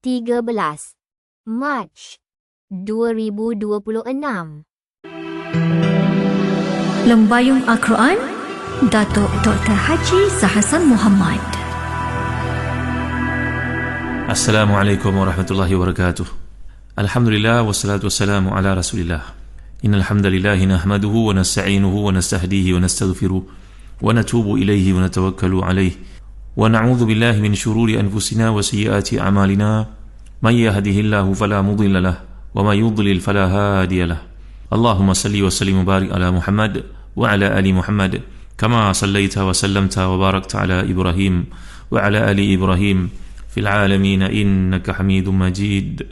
13 Mac 2026. Lembayung Al-Quran, Datuk Dr. Haji Zahasan Muhammad. Assalamualaikum warahmatullahi wabarakatuh. Alhamdulillah wassalatu wassalamu ala Rasulillah. Innal hamdalillah nahmaduhu wa nasta'inuhu wa nastahdihi wa nastaghfiruh wa natubu ilayhi wa natawakkalu alayhi wa na'udzu billahi min shururi anfusina wa sayyiati a'malina. Man yahdihillahu fala mudilla lahu wa may yudlil fala hadiya lahu. Allahumma salli wa sallim wa barik ala Muhammad wa ala ali Muhammad kama sallaita wa sallamta wa barakta ala Ibrahim wa ala ali Ibrahim fil alamin innaka Hamidum Majid.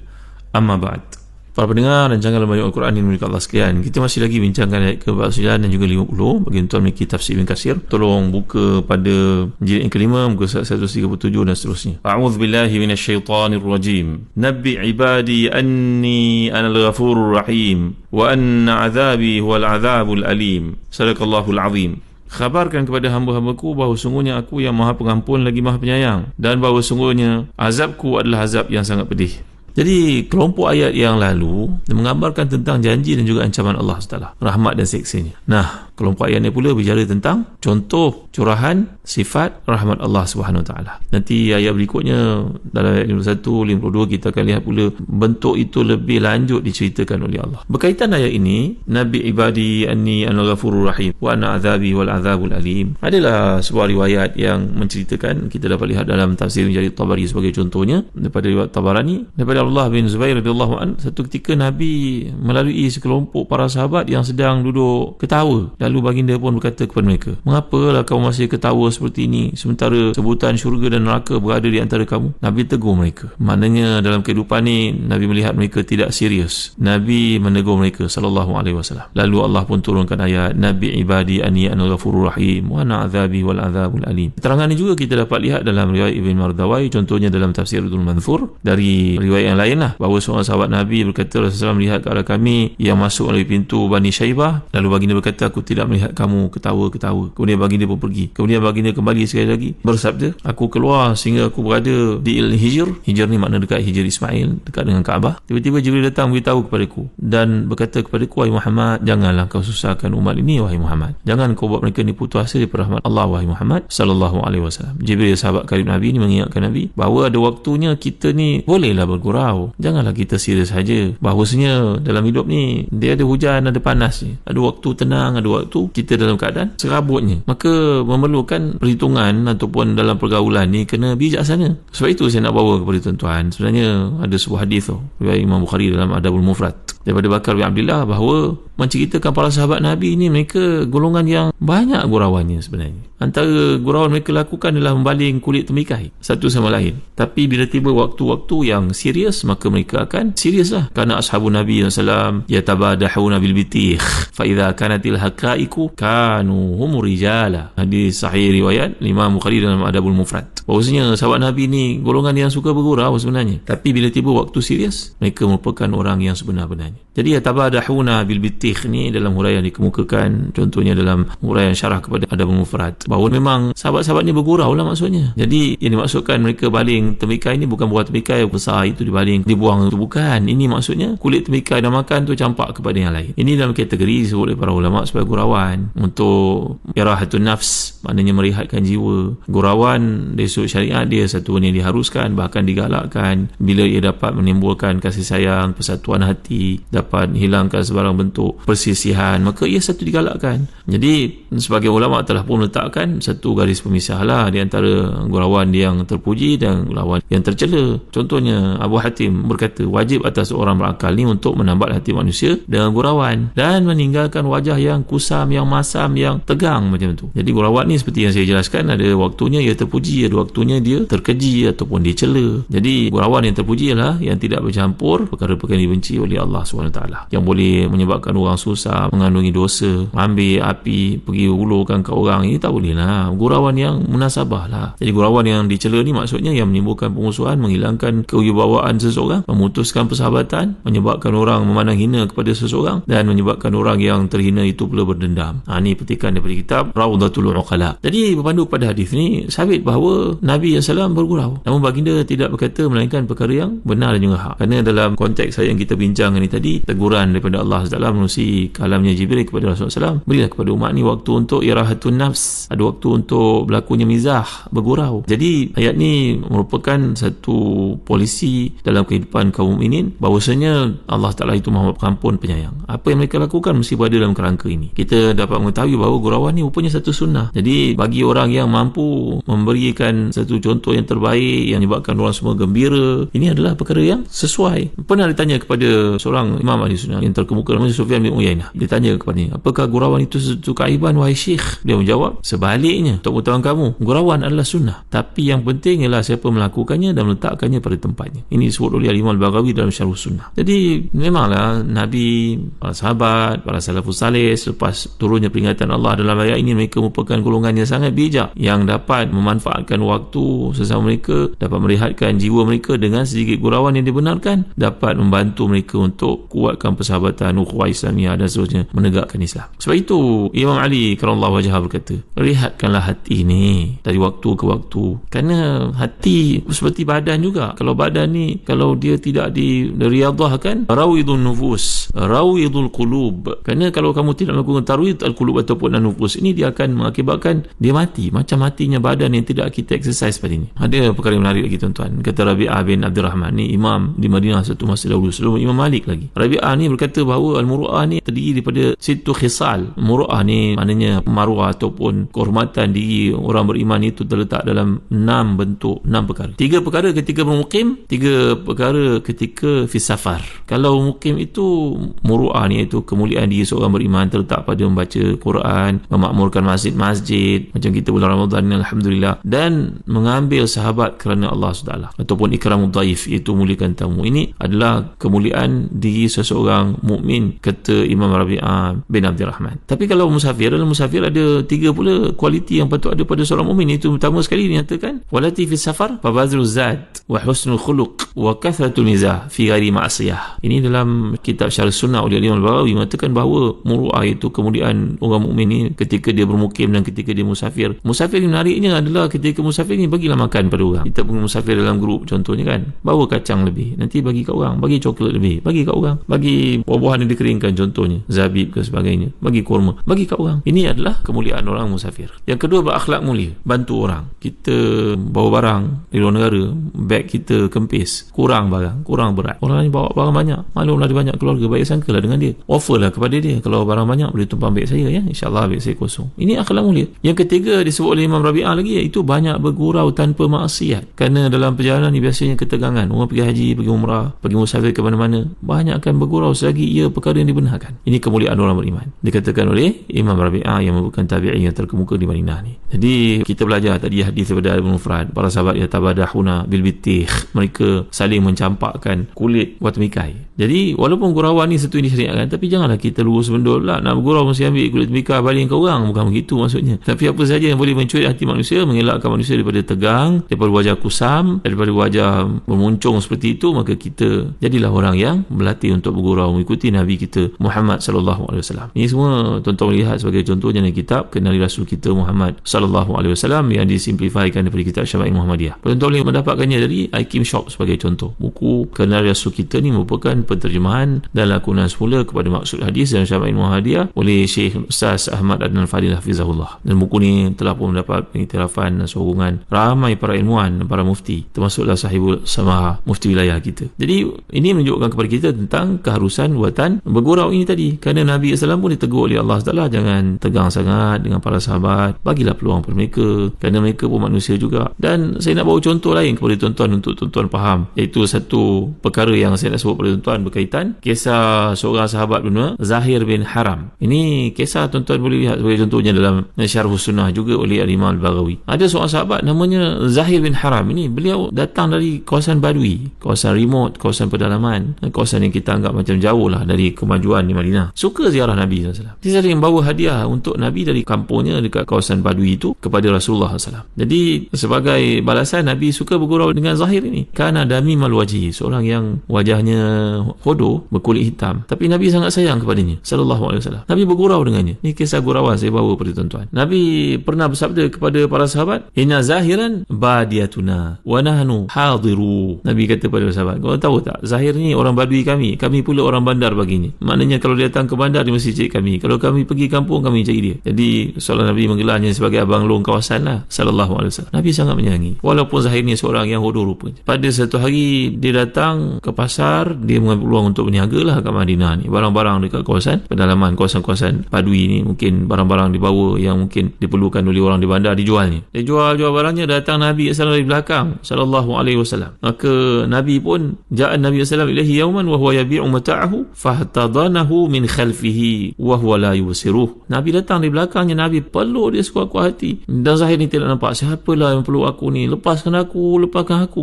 Amma ba'd. Para pendengar dan jangan Lembayung Al-Quran yang dimiliki Allah sekalian, kita masih lagi bincangkan ayat ke-49 dan juga 50 bagi tuan memiliki tafsir Ibn Katsir. Tolong buka pada jilid yang kelima, muka 137 dan seterusnya. A'udzubillahi minasyaitanirrajim. Nabbi ibadi anni anal ghafurur rahim wa anna azabi huwal azabul alim. Sadaqallahul azim. Khabarkan kepada hamba-hambaku bahawa sungguhnya aku yang maha pengampun lagi maha penyayang, dan bahawa sungguhnya azabku adalah azab yang sangat pedih. Jadi kelompok ayat yang lalu menggambarkan tentang janji dan juga ancaman Allah SWT, rahmat dan siksanya. Nah, kelompok ayat ini pula bicara tentang contoh curahan sifat rahmat Allah SWT. Nanti ayat berikutnya dalam ayat 51, 52 kita akan lihat pula bentuk itu lebih lanjut diceritakan oleh Allah. Berkaitan ayat ini, Nabi ibadi anni anal ghafurur rahim wa anna azabi wal azabul alim. Adalah sebuah riwayat yang menceritakan, kita dapat lihat dalam tafsir Jarir Tabari sebagai contohnya, daripada riwayat Tabarani, daripada Abdullah bin Zubair radhiyallahu an, satu ketika Nabi melalui sekelompok para sahabat yang sedang duduk ketawa. Lalu baginda pun berkata kepada mereka, "Mengapalah kamu masih ketawa seperti ini sementara sebutan syurga dan neraka berada di antara kamu?" Nabi tegur mereka. Maknanya dalam kehidupan ni Nabi melihat mereka tidak serius. Nabi menegur mereka sallallahu alaihi wasallam. Lalu Allah pun turunkan ayat, "Nabi ibadi anni anal ghafurur rahim wa ana azabi wal azabul alim." Keterangan ini juga kita dapat lihat dalam riwayat Ibn Mardawai, contohnya dalam tafsir Abdul Manthur dari riwayat yang lain lah, bahawa seorang sahabat Nabi berkata, Rasulullah melihat ke arah kami yang masuk melalui pintu Bani Syaibah, lalu baginda berkata, "Aku tidak melihat kamu ketawa-ketawa." Kemudian baginda pun pergi. Kemudian baginda kembali sekali lagi bersabda, "Aku keluar sehingga aku berada di Hijr." Hijr ni makna dekat Hijr Ismail, dekat dengan Kaabah. Tiba-tiba Jibril datang beritahu kepadaku dan berkata kepadaku, "Wahai Muhammad, janganlah kau susahkan umat ini, wahai Muhammad. Jangan kau buat mereka ni putus asa daripada rahmat Allah, wahai Muhammad sallallahu alaihi wasallam." Jibril, sahabat karib Nabi ni, mengingatkan Nabi bahawa ada waktunya kita ni bolehlah bergurau. Janganlah kita serius saja. Bahawasanya dalam hidup ni dia ada hujan, ada panas ni. Ada waktu tenang, ada waktu kita dalam keadaan serabutnya. Maka memerlukan perhitungan ataupun dalam pergaulan ni kena bijaksana. Sebab itu saya nak bawa kepada tuan-tuan. Sebenarnya ada sebuah hadis tu riwayat Imam Bukhari dalam Adabul Mufrad daripada Bakar bin Abdullah, bahawa menceritakan para sahabat Nabi ni mereka golongan yang banyak gurauannya sebenarnya. Antara gurauan mereka lakukan adalah membaling kulit temikai satu sama lain. Tapi bila tiba waktu-waktu yang serius, maka mereka akan serius lah. Kerana ashabun Nabi SAW yatabadahuna bil bitikh fa idza kanatil haqaiqu kanu hum rijala. Hadis sahih riwayat Imam Bukhari dalam Adabul Mufrad. Bahawasanya sahabat Nabi ni golongan yang suka bergurau sebenarnya. Tapi bila tiba waktu serius, mereka merupakan orang yang sebenar-benarnya. Jadi yatabadahuna bil bitikh ni dalam huraian dikemukakan, contohnya dalam huraian syarah kepada Adabul Mufrad, bahawa memang sahabat-sahabat ni bergurau lah maksudnya. Jadi yang dimaksudkan mereka baling temikai ni bukan buah temikai besar itu dibaling dibuang, itu bukan. Ini maksudnya kulit temikai dah makan tu campak kepada yang lain. Ini dalam kategori disebut oleh para ulama sebagai gurauan untuk irahatun nafs, maknanya merehatkan jiwa. Gurauan dari sudut syariat dia satu yang diharuskan, bahkan digalakkan bila ia dapat menimbulkan kasih sayang, persatuan hati, dapat hilangkan sebarang bentuk persisihan, maka ia satu digalakkan. Jadi sebagai ulama telah pun meletakkan satu garis pemisah lah di antara gurauan yang terpuji dan gurauan yang tercela. Contohnya Abu Hatim berkata, wajib atas orang berakal ni untuk menambat hati manusia dengan gurauan dan meninggalkan wajah yang kusam, yang masam, yang tegang macam tu. Jadi gurauan ni seperti yang saya jelaskan, ada waktunya ia terpuji, ada waktunya dia terkeji ataupun dicela. Jadi gurauan yang terpuji ialah yang tidak bercampur perkara-perkara yang dibenci oleh Allah SWT, yang boleh menyebabkan orang susah, mengandungi dosa, ambil api, pergi ulurkan ke orang. Ini tak boleh lah. Gurauan yang munasabah lah. Jadi gurauan yang dicela ni maksudnya yang menimbulkan pengusuhan, menghilangkan kewibawaan seseorang, memutuskan persahabatan, menyebabkan orang memandang hina kepada seseorang, dan menyebabkan orang yang terhina itu pula berdendam. Ini petikan daripada kitab Rawdatul Uqala. Jadi berpandu pada hadis ni sabit bahawa Nabi SAW bergurau. Namun baginda tidak berkata melainkan perkara yang benar dan juga hak. Kerana dalam konteks yang kita bincang ni tadi, teguran daripada Allah SWT melalui kalamnya Jibril kepada Rasulullah SAW, berilah kepada umat ni waktu untuk irahatun nafs, ada waktu untuk berlakunya mizah, bergurau. Jadi ayat ni merupakan satu polisi dalam kehidupan kaum mukminin, bahawasanya Allah Ta'ala itu Maha Pengampun Penyayang. Apa yang mereka lakukan mesti berada dalam kerangka ini. Kita dapat mengetahui bahawa gurauan ni rupanya satu sunnah. Jadi bagi orang yang mampu memberikan satu contoh yang terbaik yang menyebabkan orang semua gembira, ini adalah perkara yang sesuai. Pernah ditanya kepada seorang imam ahli sunnah yang terkemuka namanya Sufyan bin Uyainah. Ditanya kepadanya, apakah gurauan itu satu keaiban wahai syekh? Dia menjawab, sebaliknya untuk pengetahuan kamu, gurauan adalah sunnah, tapi yang penting ialah siapa melakukannya dan meletakkannya pada tempatnya. Ini disebut oleh Imam Al-Baghawi dalam Syarh Sunnah. Jadi memanglah Nabi, para sahabat, para salafus saleh selepas turunnya peringatan Allah dalam ayat ini, mereka merupakan golongan yang sangat bijak yang dapat memanfaatkan waktu sesama mereka, dapat merehatkan jiwa mereka dengan sedikit gurauan yang dibenarkan, dapat membantu mereka untuk kuatkan persahabatan, ukhuwah Islamiah dan seterusnya, menegakkan Islam. Sebab itu Imam Ali karamallahu wajhah berkata, rehatkanlah hati ini dari waktu ke waktu, kerana hati seperti badan juga. Kalau badan ni kalau dia tidak diriyadhahkan, rawidun nufus, rawidul qulub, kerana kalau kamu tidak melakukan tarwid al-qulub ataupun an-nufus, ini dia akan mengakibatkan dia mati, macam matinya badan yang tidak kita exercise pada ini. Ada perkara yang menarik lagi tuan-tuan. Kata Rabi'ah bin Abdurrahman, ni imam di Madinah satu masa dahulu sebelum Imam Malik lagi. Rabi'ah ni berkata bahawa al-muru'ah ni terdiri daripada situ khisal. Muru'ah ni maknanya maruah ataupun kehormatan diri orang beriman itu terletak dalam 6 bentuk, 6 perkara. 3 perkara ketika bermukim, 3 perkara ketika fi safar. Kalau mukim itu muru'ah ni, iaitu kemuliaan diri seorang beriman terletak pada membaca Quran, memakmurkan masjid-masjid macam kita bulan Ramadan ni alhamdulillah, dan mengambil sahabat kerana Allah SWT, ataupun ikramud dhaif, iaitu muliakan tamu. Ini adalah kemuliaan diri seseorang mukmin, kata Imam Rabi'ah bin Abdurrahman. Tapi kalau musafir, dalam musafir ada 3 pula kualiti yang patut ada pada seorang mukmin. Itu pertama sekali dinyatakan, walati fi safar fabazru zat wa husnul khuluq wa kathratul mizah fi ghairi ma'siyah. Ini dalam kitab Syarh Sunnah oleh Imam Al-Baghawi mengatakan bahawa muru'ah itu kemuliaan orang mukmin ini ketika dia bermukim dan ketika dia musafir. Musafir yang menariknya adalah ketika musafir ni bagilah makan pada orang. Kita pergi musafir dalam grup contohnya kan, bawa kacang lebih, nanti bagi kat orang, bagi coklat lebih, bagi kat orang, bagi buah-buahan yang dikeringkan contohnya zabib ke sebagainya, bagi kurma, bagi kat orang. Ini adalah kemuliaan orang musafir. Yang kedua, berakhlak mulia, bantu orang. Kita bawa barang dari luar negara, beg kita kempis, kurang barang, kurang berat, orang ni bawa barang banyak, maklumlah dia banyak keluarga, baik sangkalah dengan dia, offerlah kepada dia, kalau barang banyak boleh tumpang beg saya ya, insyaAllah beg saya kosong. Ini akhlak mulia. Yang ketiga disebut oleh Imam Rabi'ah lagi, iaitu banyak bergurau tanpa maksiat. Kerana dalam perjalanan ni biasanya ketegangan, orang pergi haji, pergi umrah, pergi musafir ke mana-mana, banyak akan bergurau selagi ia perkara yang dibenarkan. Ini kemuliaan orang beriman, dikatakan oleh Imam Rabi'ah yang merupakan tabi'i yang terkemuka di Madinah ni. Jadi kita belajar tadi hadis daripada Al-Mufrad, para sahabat yatabadahuna bil bitih, mereka saling mencampakkan kulit buat temikai. Jadi walaupun gurauan ni satu ini syariatkan, tapi janganlah kita lurus bendul lah, nak bergurau mesti ambil kulit temikai baling ke orang, bukan begitu maksudnya. Tapi apa saja yang boleh mencuri hati manusia, mengelakkan manusia daripada tegang, daripada wajah kusam, daripada wajah bermuncung seperti itu, maka kita jadilah orang yang berlatih untuk bergurau mengikuti Nabi kita Muhammad sallallahu alaihi wasallam. Ini semua tuan-tuan lihat sebagai contohnya dalam kitab Kenali Rasul kita Muhammad sallallahu alaihi wasallam yang disimplifikan daripada kitab Syama'il Muhammadiyah. Tuan-tuan boleh mendapatkannya dari Hakim Shop sebagai contoh. Buku Kenali Rasul kita ni merupakan penterjemahan dan lakonan semula kepada maksud hadis dan Syama'il Muhammadiyah oleh Syekh Ustaz Ahmad Adnan Fadil Hafizahullah. Dan buku ni telah pun mendapat pengiktirafan dan sokongan ramai para ilmuwan dan para mufti, termasuklah sahibul samaha mufti wilayah kita. Jadi ini menunjukkan kepada kita tentang keharusan buatan bergurau ini tadi. Kerana Nabi SAW pun ditegur oleh Allah SWT, jangan tegang sangat dengan para sahabat, bagilah peluang kepada mereka, kerana mereka pun manusia juga. Dan saya nak bawa contoh lain kepada tuan-tuan untuk tuan-tuan faham, iaitu satu perkara yang saya nak sebut kepada tuan-tuan berkaitan kisah seorang sahabat bernama Zahir bin Haram. Ini kisah tuan-tuan boleh lihat sebagai contohnya dalam Syarh Sunnah juga oleh Imam Al-Baghawi. Ada seorang sahabat namanya Zahir bin Haram. Ini beliau datang dari kawasan badui, kawasan remote, kawasan pedalaman, kawasan yang kita anggap macam jauh lah dari kemajuan di Madinah. Suka ziarah Nabi SAW. Dia sering bawa hadiah untuk Nabi dari kampungnya dekat kawasan badui itu kepada Rasulullah SAW. Jadi sebagai balasan, Nabi suka bergurau dengan Zahir ini. Kana dami mal wajhi, seorang yang wajahnya hodoh, berkulit hitam, tapi Nabi sangat sayang kepadanya sallallahu alaihi wasallam. Nabi bergurau dengannya. Ni kisah gurauan saya bawa pada tuan-tuan. Nabi pernah bersabda kepada para sahabat, inna zahiran badiyatuna wa nahnu hadiru. Nabi kata pada sahabat, kau tahu tak, Zahir ni orang badui kami pula orang bandar baginya. Maknanya kalau dia datang ke bandar dia mesti cari kami, kalau kami pergi kampung kami cari dia. Jadi seolah Nabi menggelarnya sebagai abang long kawasan lah sallallahu alaihi wasallam. Nabi sangat menyayangi, walaupun Zahir ni seorang yang hodoh rupanya. Pada satu hari dia datang ke pasar, dia mengambil peluang untuk berniaga lah kat Madinah ni. Barang-barang dekat kawasan pedalaman, kawasan-kawasan padui ni, mungkin barang-barang dibawa yang mungkin diperlukan oleh orang di bandar, dijualnya. Dia jual barangnya, datang Nabi SAW di belakang sallallahu alaihi wasallam. Maka Nabi pun ja'an Nabi SAW ilaihi yauman wa huwa yabi'u mata'ahu fahtadanahu min khalfihi wa huwa la yusiruh. Nabi datang di belakangnya, Nabi peluk dia sekuat-kuat hati. Dan Zahir ni tidak nampak, siapalah yang peluk aku ni, lepaskan aku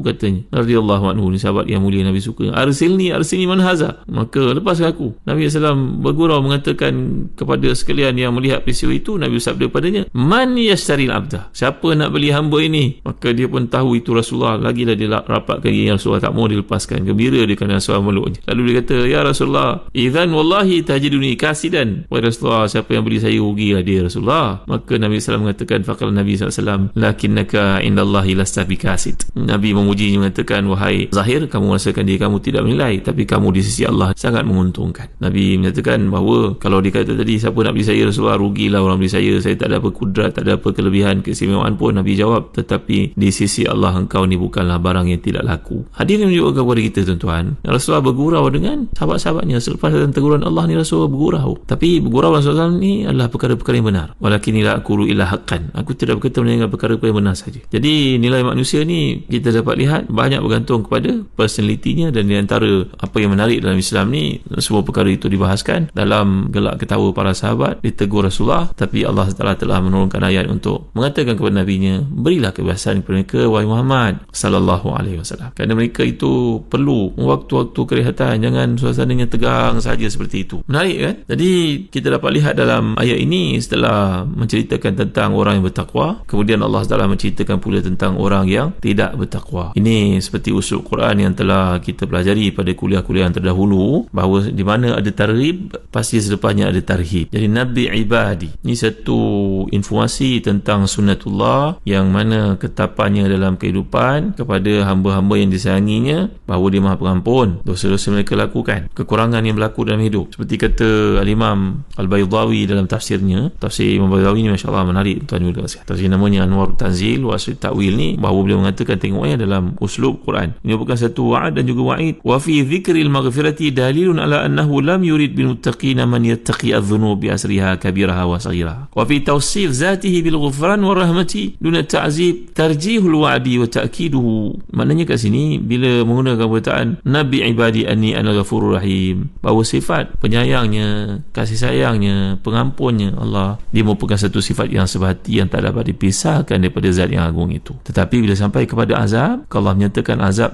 katanya. Radhiyallahu anhu, ni sahabat yang mulia Nabi suka. Arsilni man haza, maka lepaskan aku. Nabi SAW bergurau mengatakan kepada sekalian yang melihat peristiwa itu, Nabi bersabda padanya, man yashtaril abda, siapa nak beli hamba ini? Maka dia pun tahu itu Rasulullah. Lagilah dia rapatkan gigi Rasulullah, tak mau dilepaskan. Gembira dia kerana Rasulullah meluknya. Lalu dia kata, ya Rasulullah, idzan wallahi tajiduni kasidan. Wahai Rasulullah, siapa yang beli saya, rugilah dia Rasulullah. Maka Nabi SAW mengatakan, faqala Nabi SAW, lakinnaka indallahi lasta bikasid. Nabi memujinya, mengatakan, wahai Zahir, kamu merasakan diri kamu tidak menilai, tapi kamu di sisi Allah sangat menguntungkan. Nabi menyatakan bahawa kalau dikata tadi siapa nak beli saya Rasulullah, rugilah orang beli saya tak ada apa kudrat, tak ada apa kelebihan, keistimewaan pun. Nabi jawab, tetapi di sisi Allah engkau ni bukanlah barang yang tidak laku. Hadis ini menunjukkan kepada kita tuan-tuan, Rasulullah bergurau dengan sahabat-sahabatnya. Selepas datang teguran Allah ni, Rasulullah bergurau. Tapi bergurau Rasulullah ni adalah perkara-perkara yang benar. Walakin la aqulu illa haqqan, aku tidak berkata mengenai perkara-perkara yang benar saja. Jadi nilai manusia ni kita dapat lihat banyak bergantung kepada personalitinya. Dan di antara apa yang menarik dalam Islam ni, semua perkara itu dibahaskan dalam gelak ketawa para sahabat, ditegur Rasulullah, tapi Allah Taala telah menurunkan ayat untuk mengatakan kepada Nabi-Nya, berilah kebebasan kepada mereka wahai Muhammad sallallahu alaihi wasallam, kerana mereka itu perlu waktu-waktu kerehatan, jangan suasananya tegang saja seperti itu. Menarik kan? Jadi kita dapat lihat dalam ayat ini, setelah menceritakan tentang orang yang bertakwa, kemudian Allah Taala menceritakan pula tentang orang yang tidak bertakwa. Ini seperti usul Quran yang telah kita pelajari pada kuliah-kuliah yang terdahulu, bahawa di mana ada targhib, pasti selepasnya ada tarhib. Jadi Nabi Ibadi ini satu informasi tentang sunnatullah, yang mana ketapannya dalam kehidupan kepada hamba-hamba yang disayanginya, bahawa dia Maha Pengampun dosa-dosa mereka lakukan, kekurangan yang berlaku dalam hidup. Seperti kata Al-Imam Al-Baydawi dalam tafsirnya, tafsir Imam Baydawi ni masya-Allah menarik tuan-tuan. Tafsir namanya Anwar Tanzil wa Asri Ta'wil ni, bahawa beliau mengatakan, tengoknya dalam uslub Quran ini bukan satu wa'ad dan juga wa'id. Wa fi dhikril maghfirati dalilun ala annahu lam yurid bil muttaqina man yattaqi adh-dhunub bi asriha kabiraha wa saghiraha. Wa fi tawsif zatihi bil ghufran wa rahmati duna ta'zib tarjihul wa'di wa ta'kiduhu. Maknanya kat sini bila menggunakan perkataan Nabi Ibadi anni ana ghafurur rahim, bahawa sifat penyayangnya, kasih sayangnya, pengampunnya Allah, dia merupakan satu sifat yang sebahati, yang tak dapat dipisahkan daripada zat yang agung itu. Tetapi bila sampai kepada azab, kalau Allah menyatakan azab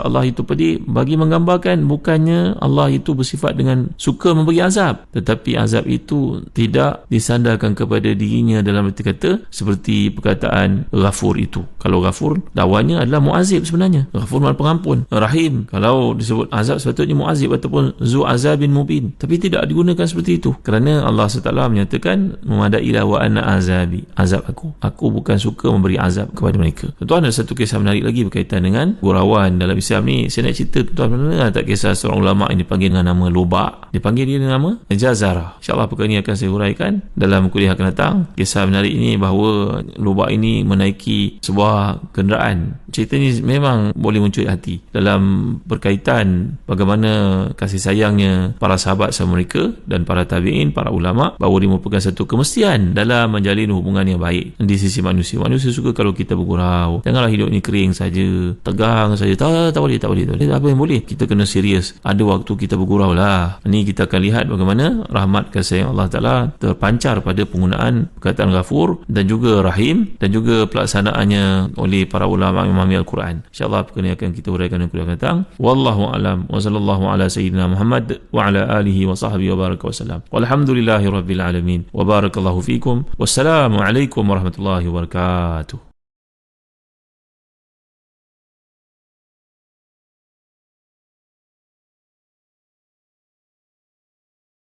Allah itu pedih, bagi menggambarkan bukannya Allah itu bersifat dengan suka memberi azab, tetapi azab itu tidak disandarkan kepada dirinya dalam arti kata seperti perkataan Ghafur itu. Kalau Ghafur lawannya adalah mu'azib sebenarnya. Ghafur makna pengampun. Rahim, kalau disebut azab sepatutnya mu'azib ataupun zu azabin mubin, tapi tidak digunakan seperti itu, kerana Allah SWT menyatakan memadailah wa anna azabi, azab aku bukan suka memberi azab kepada mereka. Tuan-tuan, ada satu kisah menarik lagi berkaitan dengan gurauan dalam Islam ni. Saya nak cerita tuan-tuan, tak kisah seorang ulama yang dipanggil dengan nama Lubak, dipanggil dia dengan nama Jazarah. InsyaAllah perkara ini akan saya huraikan dalam kuliah akan datang. Kisah menarik ini bahawa Lubak ini menaiki sebuah kenderaan. Cerita ini memang boleh mencuri hati dalam berkaitan bagaimana kasih sayangnya para sahabat sama mereka dan para tabi'in, para ulama, bahawa dia merupakan satu kemestian dalam menjalin hubungan yang baik di sisi manusia. Manusia suka kalau kita bergurau. Janganlah hidup ni kering saja, tegang saja. Tak boleh. Apa yang boleh? Kita kena serius. Ada waktu kita bergurau lah. Ini kita akan lihat bagaimana rahmat kasih Allah Ta'ala terpancar pada penggunaan perkataan Ghafur dan juga Rahim, dan juga pelaksanaannya oleh para ulama yang memahami Al-Quran. InsyaAllah perkara ini akan kita huraikan dan kuliah akan datang. Wallahu a'lam wa sallallahu ala sayyidina Muhammad wa ala alihi wa sahbihi wa baraka wa sallam. Walhamdulillahi rabbil alamin wa barakallahu fikum. Wassalamu alaikum warahmatullahi wabarakatuh.